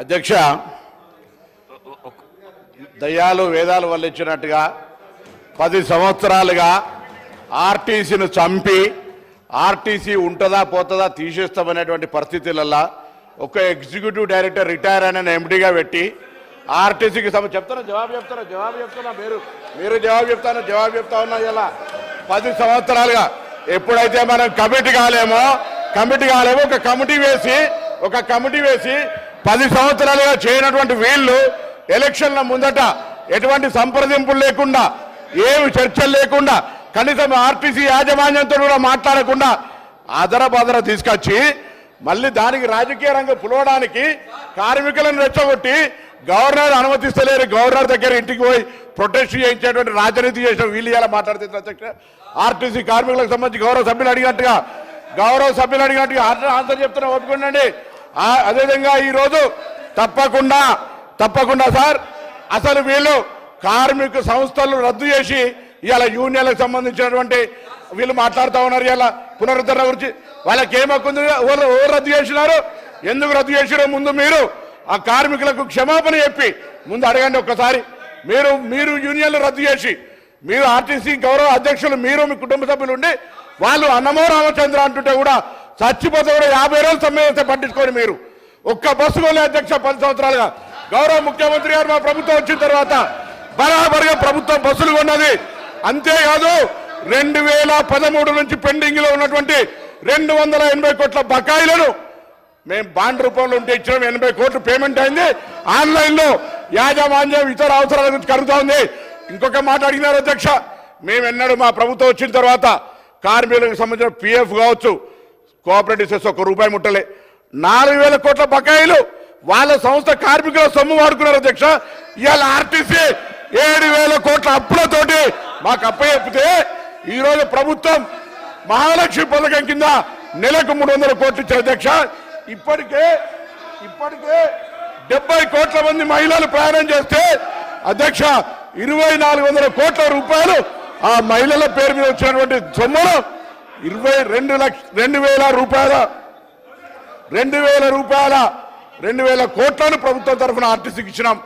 అధ్యక్ష, దయ్యాలు వేదాలు వల్లించినట్టుగా 10 సంవత్సరాలుగా ఆర్టీసీని చంపి ఆర్టీసీ ఉంటుందా పోతుందా తీసేస్తామనేటువంటి పరిస్థితులలో ఒక ఎగ్జిక్యూటివ్ డైరెక్టర్ రిటైర్ అయిన ఎండీగా పెట్టి ఆర్టీసీకి జవాబు చెప్తున్నా మీరు జవాబు చెప్తా ఉన్నా. ఇలా 10 సంవత్సరాలుగా ఎప్పుడైతే మనం కమిటీ కాలేమో ఒక కమిటీ వేసి 10 సంవత్సరాలుగా చేయనటువంటి వీళ్ళు ఎలక్షన్ల ముందట ఎటువంటి సంప్రదింపులు లేకుండా ఏమి చర్చలు లేకుండా కనీసం ఆర్టీసీ యాజమాన్యంతో కూడా మాట్లాడకుండా అదరబదర తీసుకొచ్చి మళ్ళీ దానికి రాజకీయ రంగం పులవడానికి కార్మికులను రెచ్చగొట్టి గవర్నర్ అనుమతిస్తలేరు, గవర్నర్ దగ్గర ఇంటికి పోయి ప్రొటెస్ట్ చేయించేటువంటి రాజనీతి చేసిన వీళ్ళు ఇలా మాట్లాడుతుంది. అధ్యక్ష, ఆర్టీసీ కార్మికులకు సంబంధించి గౌరవ సభ్యులు అడిగినట్టుగా ఆన్సర్ చెప్తున్నా, ఒప్పుకోండి. అదేవిధంగా ఈరోజు తప్పకుండా సార్, అసలు వీళ్ళు కార్మిక సంస్థలు రద్దు చేసి ఇవాళ యూనియన్లకు సంబంధించినటువంటి వీళ్ళు మాట్లాడుతూ ఉన్నారు. ఇవాళ పునరుద్ధరణ గురించి వాళ్ళకి ఏమక్కుంది, ఎవరు రద్దు చేసినారు, ఎందుకు రద్దు చేసినారో ముందు మీరు ఆ కార్మికులకు క్షమాపణ చెప్పి ముందు అడగండి ఒక్కసారి. మీరు యూనియన్లు రద్దు చేసి మీరు ఆర్టీసీ గౌరవ అధ్యక్షులు మీరు మీ కుటుంబ సభ్యులు ఉండి వాళ్ళు అన్నమో రామచంద్ర అంటుంటే కూడా చచ్చిపోతే కూడా 50 రోజులు సమ్మె పట్టించుకొని మీరు ఒక్క బస్సు కొనే అధ్యక్ష 10 సంవత్సరాలుగా గౌరవ ముఖ్యమంత్రి గారు మా ప్రభుత్వం వచ్చిన తర్వాత బరాబరుగా ప్రభుత్వం బస్సులు కొన్నది. అంతేకాదు 2013 నుంచి పెండింగ్ లో ఉన్నటువంటి 280 కోట్ల బకాయిలను మేము బాండ్ రూపంలో ఉంటే ఇచ్చిన 80 కోట్లు పేమెంట్ అయింది. ఆన్లైన్ లో యాజమాన్యం ఇతర అవసరాల గురించి కలుగుతా ఉంది. ఇంకొక మాట అడిగినారు అధ్యక్ష, మేము ఎన్నడూ మా ప్రభుత్వం వచ్చిన తర్వాత కార్మికులకు సంబంధించిన పిఎఫ్ కావచ్చు, కోఆపరేటివ్ సెస్ ₹1 ముట్టలే. 4000 కోట్ల బకాయిలు వాళ్ళ సంస్థ కార్మికుల సొమ్ము వాడుకున్నారు అధ్యక్ష. ఇవాళ ఆర్టీసీ 7000 కోట్ల అప్పులతోటి మాకు అప్పచెప్పితే ఈరోజు ప్రభుత్వం మహాలక్ష్మి పథకం కింద నెలకు 300 కోట్లు ఇచ్చారు అధ్యక్ష. ఇప్పటికే 70 కోట్ల మంది మహిళలు ప్రయాణం చేస్తే అధ్యక్ష 2400 కోట్ల రూపాయలు ఆ మహిళల పేరు మీద వచ్చినటువంటి సొమ్మును 2,000 కోట్లను ప్రభుత్వం తరఫున ఆర్టీసీకి ఇచ్చినాం.